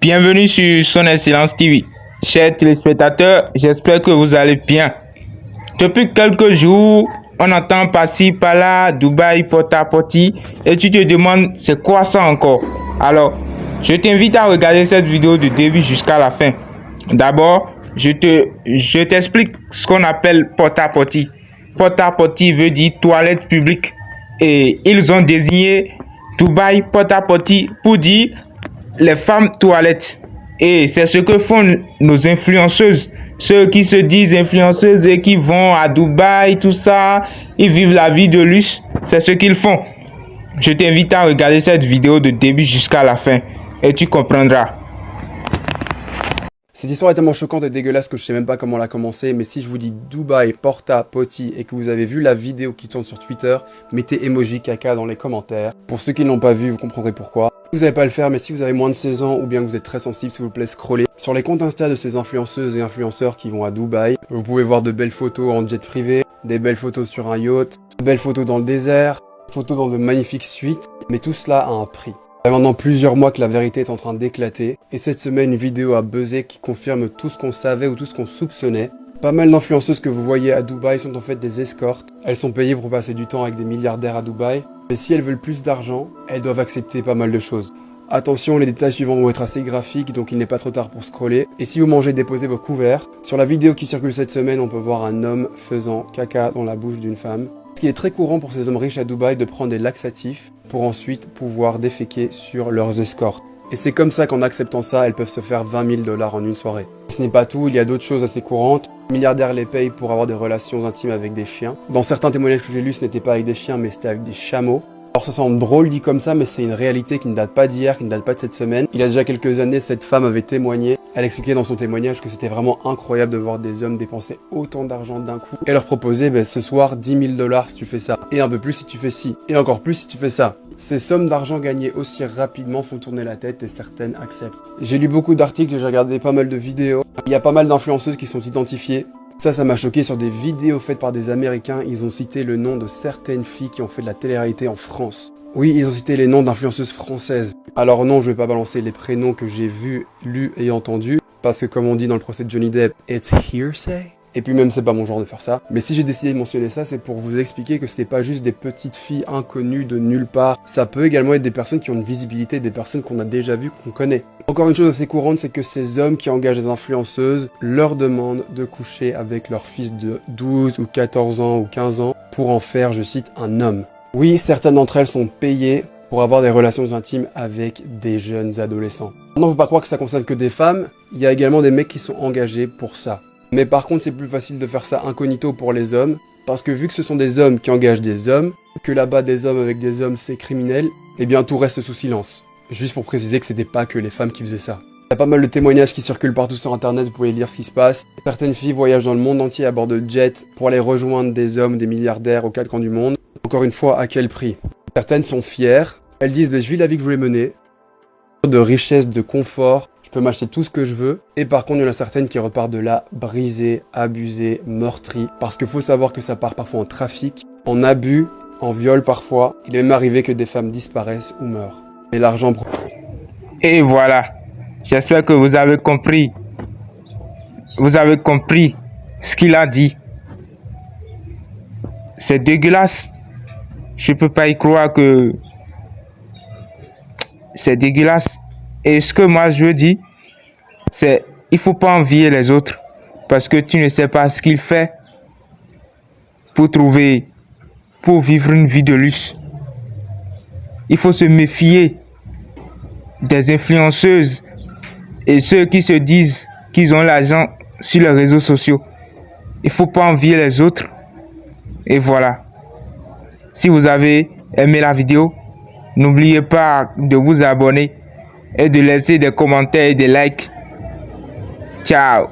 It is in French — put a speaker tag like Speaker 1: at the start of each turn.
Speaker 1: Bienvenue sur Son Excellence TV. Chers téléspectateurs, j'espère que vous allez bien. Depuis quelques jours, on entend par-ci, par-là, Dubaï, porte-à-porte, et tu te demandes c'est quoi ça encore. Alors, je t'invite à regarder cette vidéo du début jusqu'à la fin. D'abord, je t'explique ce qu'on appelle porte-à-porte. Porte-à-porte veut dire toilette publique. Et ils ont désigné Dubaï porte-à-porte pour dire les femmes toilettes. Et c'est ce que font nos influenceuses. Ceux qui se disent influenceuses et qui vont à Dubaï, tout ça, ils vivent la vie de luxe. C'est ce qu'ils font. Je t'invite à regarder cette vidéo de début jusqu'à la fin et tu comprendras.
Speaker 2: Cette histoire est tellement choquante et dégueulasse que je sais même pas comment la commencer, mais si je vous dis Dubaï, porta-potty et que vous avez vu la vidéo qui tourne sur Twitter, mettez emoji caca dans les commentaires. Pour ceux qui ne l'ont pas vu, vous comprendrez pourquoi. Vous n'allez pas le faire, mais si vous avez moins de 16 ans ou bien que vous êtes très sensible, s'il vous plaît, scrollez sur les comptes Insta de ces influenceuses et influenceurs qui vont à Dubaï. Vous pouvez voir de belles photos en jet privé, des belles photos sur un yacht, de belles photos dans le désert, photos dans de magnifiques suites, mais tout cela a un prix. Ça fait maintenant plusieurs mois que la vérité est en train d'éclater, et cette semaine une vidéo a buzzé qui confirme tout ce qu'on savait ou tout ce qu'on soupçonnait. Pas mal d'influenceuses que vous voyez à Dubaï sont en fait des escortes. Elles sont payées pour passer du temps avec des milliardaires à Dubaï, mais si elles veulent plus d'argent, elles doivent accepter pas mal de choses. Attention, les détails suivants vont être assez graphiques, donc il n'est pas trop tard pour scroller. Et si vous mangez, déposez vos couverts. Sur la vidéo qui circule cette semaine, on peut voir un homme faisant caca dans la bouche d'une femme. Ce qui est très courant pour ces hommes riches à Dubaï de prendre des laxatifs pour ensuite pouvoir déféquer sur leurs escortes. Et c'est comme ça qu'en acceptant ça, elles peuvent se faire 20 000 $ en une soirée. Ce n'est pas tout, il y a d'autres choses assez courantes. Les milliardaires les payent pour avoir des relations intimes avec des chiens. Dans certains témoignages que j'ai lus, ce n'était pas avec des chiens, mais c'était avec des chameaux. Alors ça semble drôle dit comme ça, mais c'est une réalité qui ne date pas d'hier, qui ne date pas de cette semaine. Il y a déjà quelques années, cette femme avait témoigné. Elle expliquait dans son témoignage que c'était vraiment incroyable de voir des hommes dépenser autant d'argent d'un coup. Et leur proposer, ce soir, 10 000 $ si tu fais ça. Et un peu plus si tu fais ci. Et encore plus si tu fais ça. Ces sommes d'argent gagnées aussi rapidement font tourner la tête et certaines acceptent. J'ai lu beaucoup d'articles, j'ai regardé pas mal de vidéos. Il y a pas mal d'influenceuses qui sont identifiées. Ça m'a choqué sur des vidéos faites par des Américains. Ils ont cité le nom de certaines filles qui ont fait de la télé-réalité en France. Oui, ils ont cité les noms d'influenceuses françaises. Alors non, je vais pas balancer les prénoms que j'ai vus, lus et entendus, parce que comme on dit dans le procès de Johnny Depp, it's hearsay. Et puis même c'est pas mon genre de faire ça. Mais si j'ai décidé de mentionner ça, c'est pour vous expliquer que c'est pas juste des petites filles inconnues de nulle part. Ça peut également être des personnes qui ont une visibilité, des personnes qu'on a déjà vues, qu'on connaît. Encore une chose assez courante, c'est que ces hommes qui engagent des influenceuses leur demandent de coucher avec leur fils de 12 ou 14 ans ou 15 ans pour en faire, je cite, un homme. Oui, certaines d'entre elles sont payées pour avoir des relations intimes avec des jeunes adolescents. Non, faut pas croire que ça concerne que des femmes, il y a également des mecs qui sont engagés pour ça. Mais par contre, c'est plus facile de faire ça incognito pour les hommes, parce que vu que ce sont des hommes qui engagent des hommes, que là-bas des hommes avec des hommes c'est criminel, eh bien tout reste sous silence. Juste pour préciser que c'était pas que les femmes qui faisaient ça. Il y a pas mal de témoignages qui circulent partout sur internet, vous pouvez lire ce qui se passe. Certaines filles voyagent dans le monde entier à bord de jets pour aller rejoindre des hommes, des milliardaires aux quatre coins du monde. Encore une fois, à quel prix? Certaines sont fières, elles disent je vis la vie que je voulais mener, de richesse, de confort, je peux m'acheter tout ce que je veux. Et par contre, il y en a certaines qui repartent de là brisées, abusées, meurtries. Parce qu'il faut savoir que ça part parfois en trafic, en abus, en viol parfois. Il est même arrivé que des femmes disparaissent ou meurent. Et l'argent...
Speaker 1: Et voilà, j'espère que vous avez compris. Vous avez compris ce qu'il a dit. C'est dégueulasse. Je peux pas y croire que c'est dégueulasse. Et ce que moi je veux dire, c'est il faut pas envier les autres parce que tu ne sais pas ce qu'il fait pour vivre une vie de luxe. Il faut se méfier des influenceuses et ceux qui se disent qu'ils ont l'argent sur les réseaux sociaux. Il faut pas envier les autres. Et voilà. Si vous avez aimé la vidéo, n'oubliez pas de vous abonner et de laisser des commentaires et des likes. Ciao.